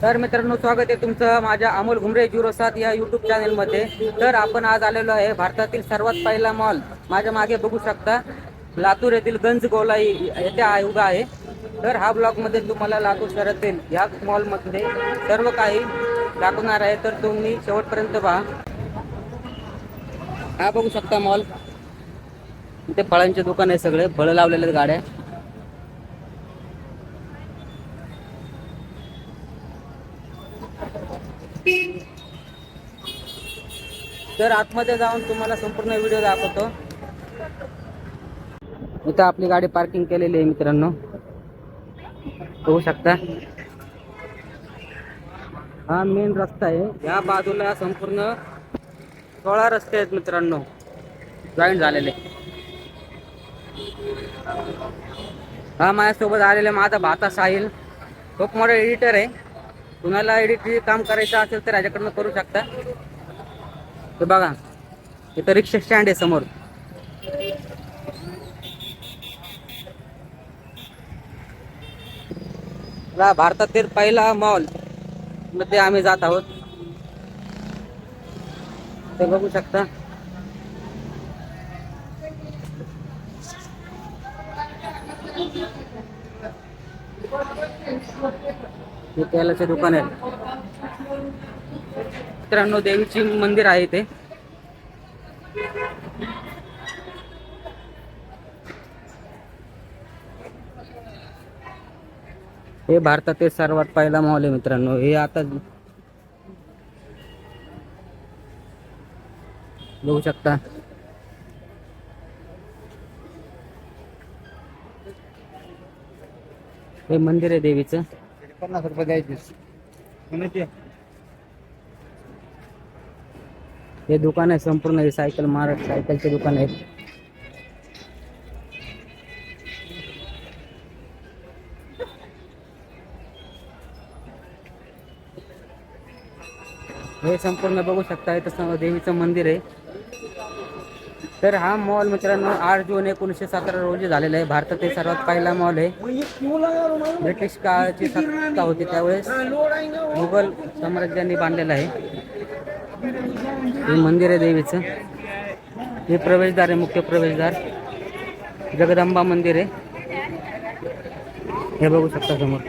तर मित्रांनो, स्वागत आहे तुमचं माझ्या अमोल घुमरे 07 या यूट्यूब चॅनलमध्ये. तर आपण आज आलेलो आहे भारतातील सर्वात पहिला मॉल. माझ्या मागे बघू शकता, लातूर येथील गंज गोलाई येथे उभा आहे. तर हा ब्लॉगमध्ये तुम्हाला लातूर शहरातील या मॉलमध्ये सर्व काही दाखवणार आहे, तर तुम्ही शेवटपर्यंत पहा. हा बघू शकता मॉल. इथे फळांचे दुकान आहे, सगळे फळं लावलेले आहेत, गाड्या. तर आतमध्ये जाऊन तुम्हाला संपूर्ण व्हिडिओ दाखवतो. इथं आपली गाडी पार्किंग केलेली आहे मित्रांनो, बघू शकता. हा मेन रस्ता आहे. या बाजूला संपूर्ण 16 रस्ते आहेत मित्रांनो, जॉईंट झालेले. हा माझ्यासोबत आलेला माझा भाता साहिल, खूप मोठा एडिटर आहे. कुणाला एडिटिंग काम करायचं असेल तर याच्याकडनं करू शकता. हे बघा, इथं रिक्षा स्टँड आहे समोर. भारतातील पहिला मॉल मध्ये आम्ही जात आहोत, ते बघू शकता. हे तेलाचे दुकान आहे मित्रांनो, देवीची मंदिर आहे ते. हे भारतातील सर्वात पहिला मॉल आहे मित्रांनो. हे आता बघू शकता. हे मंदिर आहे देवीचं. 50 रुपये द्यायचे. हे दुकान आहे संपूर्ण. हे सायकल महाराष्ट्र सायकलचे दुकान आहे. हे संपूर्ण बघू शकता. इथं देवीचं मंदिर आहे. तर हा मॉल मित्रांनो 8 जून 1917 रोजी झालेला आहे. भारतातील सर्वात पहिला मॉल आहे. ब्रिटिश काळाची सत्ता होती त्यावेळेस मुघल साम्राज्याने बांधलेला आहे. हे मंदिर आहे देवीचं. हे प्रवेशद्वार आहे, मुख्य प्रवेशद्वार. जगदंबा मंदिर आहे, हे बघू शकता समोर.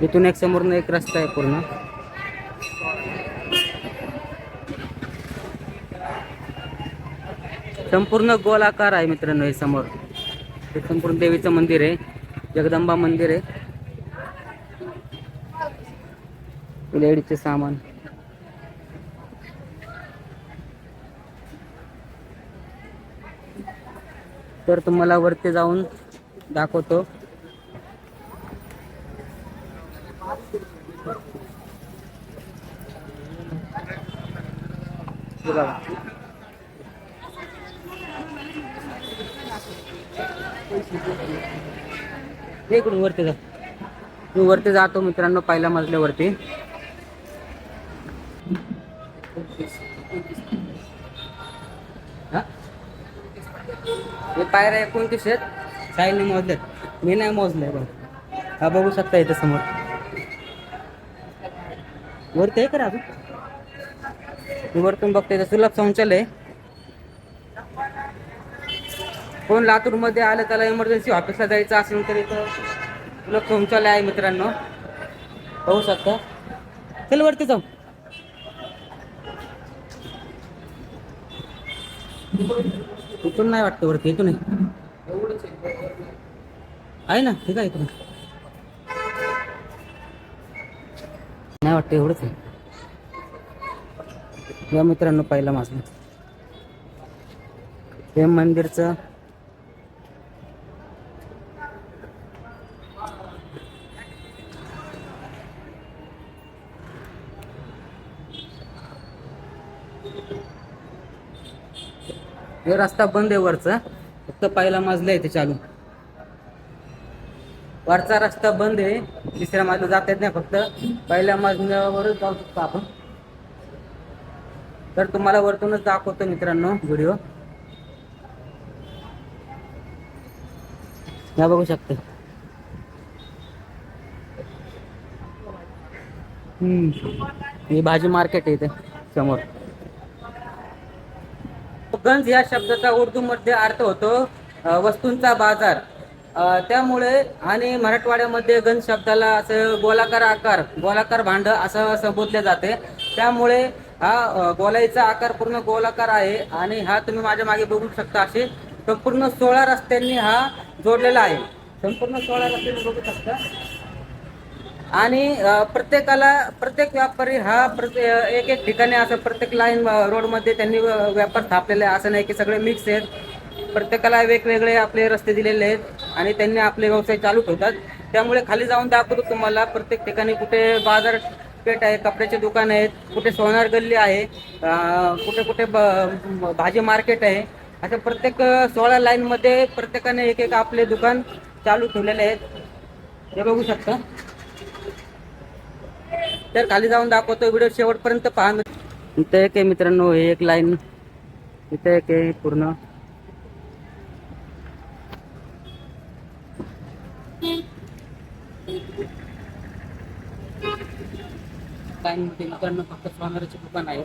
इथून एक समोरनं एक रस्ता आहे पूर्ण. संपूर्ण गोलाकार आहे मित्रांनो हे समोर. हे संपूर्ण देवीचं मंदिर आहे, जगदंबा मंदिर आहे. लेडीजचे सामान. तर तुम्हाला वरती जाऊन दाखवतो. इकडून वरती जा. मी वरती जातो मित्रांनो, पहिल्या मजल्यावरती. हे पायऱ्या 29 आहेत. साईलने मोजल्यात, मी नाही मोजलंय बघ. हा बघू शकता इथं समोर. वरती आहे का अजून? मी वरतून बघते. इथं सुलभ शौचालय. कोण लातूर मध्ये आलं, त्याला इमर्जन्सी ऑफिसला जायचं असेल तर इथं सुलभ शौचालय आहे मित्रांनो, पाहू शकता. चल वरती जाऊ. इथून नाही वाटतं वरती, इथून आहे ना. ठीक आहे, इथून नाही वाटतं, एवढंच आहे. या मित्रांनो पहिला मजला. हे मंदिरचं हे रस्ता बंद आहे वरचा, फक्त पहिला मजला आहे ते चालू. वरचा रस्ता बंद आहे, तिसऱ्या मजला जाता येत नाही, फक्त पहिल्या मजल्यावरच जाऊ शकतो आपण. तर तुम्हाला वरतूनच दाखवतो मित्रांनो व्हिडिओ. या बघू शकता. हे भाजी मार्केट आहे इथे समोर. गंज या शब्दाचा उर्दू मध्ये अर्थ होतो वस्तूंचा बाजार. त्यामुळे आणि मराठवाड्यामध्ये गंज शब्दाला असं गोलाकार आकार, गोलाकार भांड असं संबोधले जाते. त्यामुळे हा गोलाईचा आकार पूर्ण गोलाकार आहे आणि हा तुम्ही माझ्या मागे बघू शकता असे संपूर्ण 16 रस्त्यांनी हा जोडलेला आहे. संपूर्ण 16 रस्त्यांनी बघू शकता. आणि प्रत्येक व्यापारी हा एक एक ठिकाणी असं प्रत्येक लाईन रोडमध्ये त्यांनी व्यापार स्थापलेले आहे. असं नाही की सगळे मिक्स आहेत. प्रत्येकाला वेगवेगळे आपले रस्ते दिलेले आहेत आणि त्यांनी आपले व्यवसाय चालू ठेवतात. त्यामुळे खाली जाऊन दाखवतो तुम्हाला प्रत्येक ठिकाणी कुठे बाजारपेठ आहे, कपड्याचे दुकान आहेत, कुठे सोनार गल्ली आहे, कुठे कुठे भाजी मार्केट आहे. अशा प्रत्येक 16 लाईनमध्ये प्रत्येकाने एक एक आपले दुकान चालू ठेवलेले आहेत. हे बघू शकता. तर खाली जाऊन दाखवतो, व्हिडिओ शेवटपर्यंत पहा. इथे एक आहे मित्रांनो, हे एक लाईन इथे एक आहे पूर्ण. लाईन मध्ये मित्रांनो फक्त सोनाराचे दुकान आहे.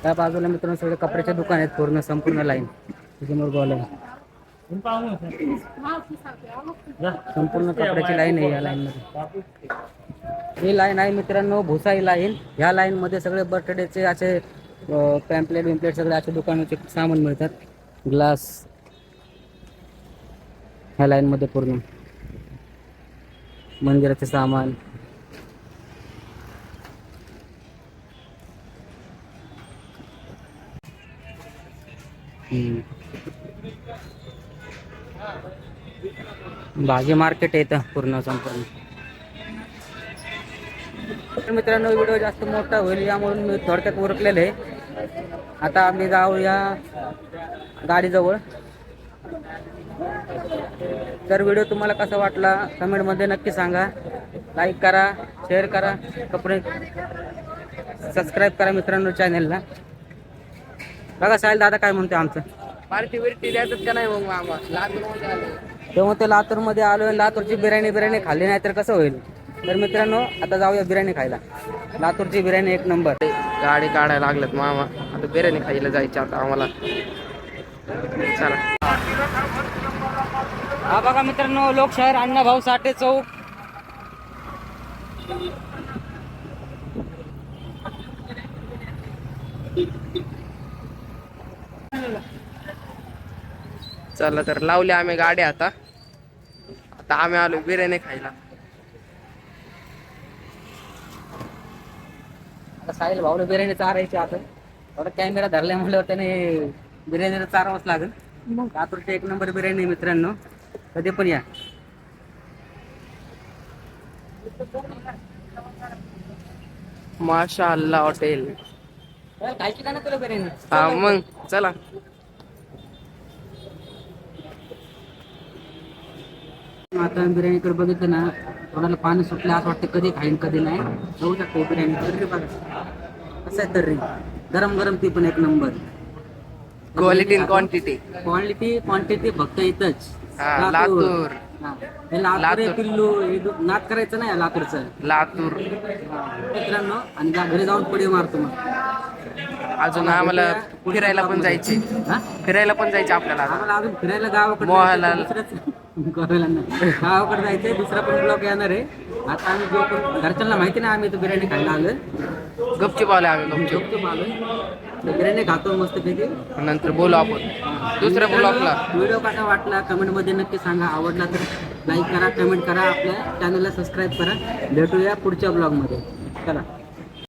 त्या बाजूला मित्रांनो सगळे कपड्याचे दुकान आहेत पूर्ण संपूर्ण लाईन. समोर गोल संपूर्ण कपड्याची लाईन आहे. या लाईन मध्ये ही लाईन आहे मित्रांनो भुसाई लाईन. ह्या लाईन मध्ये सगळे बर्थडेचे असे पॅम्पलेट विम्पलेट सगळे असे दुकानाचे सामान मिळतात. ग्लास ह्या लाईन मध्ये पूर्ण मंदिराचे सामान. भाजी मार्केट येतं पूर्ण संपूर्ण. मित्रांनो व्हिडिओ जास्त मोठा होईल यामुळे मी थोडक्यात उरकलेले आहे. आता आम्ही जाऊया गाडीजवळ. तर व्हिडिओ तुम्हाला कसा वाटला कमेंटमध्ये नक्की सांगा. लाईक करा, शेअर करा, कपडे सबस्क्राईब करा मित्रांनो चॅनलला. बघा साहिल दादा काय म्हणते आमचं. पार्टी बिर्टी द्यायचं का नाही मग मामा? लातूरमध्ये आलो तेव्हा ते लातूरमध्ये आलो आणि लातूरची बिर्याणी खाल्ली नाही तर कसं होईल. तर मित्रांनो आता जाऊया बिर्याणी खायला. लातूरची बिर्याणी एक नंबर. गाडी काढायला लागलेत मामा. आता बिर्याणी खायला जायची आता आम्हाला. चला. हा बघा मित्रांनो लोकशाहीर अण्णाभाऊ साठे चौक. चला तर लावले आम्ही गाडी. आता आम्ही आलो बिर्याणी खायला. आता साहिल भाऊला बिर्याणी चारायची. आता थोडा कॅमेरा धरल्या म्हणल्यावर त्याने बिर्याणीला चारावंच लागेल. लातूरची एक नंबर बिर्याणी मित्रांनो, कधी पण या. माशाअल्लाह हॉटेल. खायची का ना तुला बिर्याणी? हा मग चला. आता बिर्याणीकडे बघितलं ना तोंडाला पाणी सुटलं असं वाटतं कधी खाईन कधी नाही. जाऊ शकतो बिर्याणी. तर्री बघा कसं आहे तर्री, गरम गरम ती पण एक नंबर. Quality quantity. क्वांटिटी फक्त इथंच लातूर. हे लातूर पिल्लू नाद करायचं नाही लातूरचं. लातूर मित्रांनो आणि घरी जाऊन पुढे मारतो मग. अजून आम्हाला फिरायला पण जायचे. आपल्याला आम्हाला अजून फिरायला गावाकडे मोहनलाल गावाकडे जायचंय. दुसरा पण ब्लॉग येणार आहे. आता आम्ही जो पण घरच्यांना माहिती नाही आम्ही इथं बिर्याणी खायला आलोय. गपचूप आलोय आम्ही. गपचूप आलोय. बिर्याणी खातो मस्त पैकी. नंतर बोलू आपण दुसऱ्या ब्लॉगला. व्हिडिओ कसा वाटला कमेंटमध्ये नक्की सांगा. आवडला तर लाईक करा, कमेंट करा, आपल्या चॅनलला सबस्क्राईब करा. भेटूया पुढच्या ब्लॉगमध्ये. चला.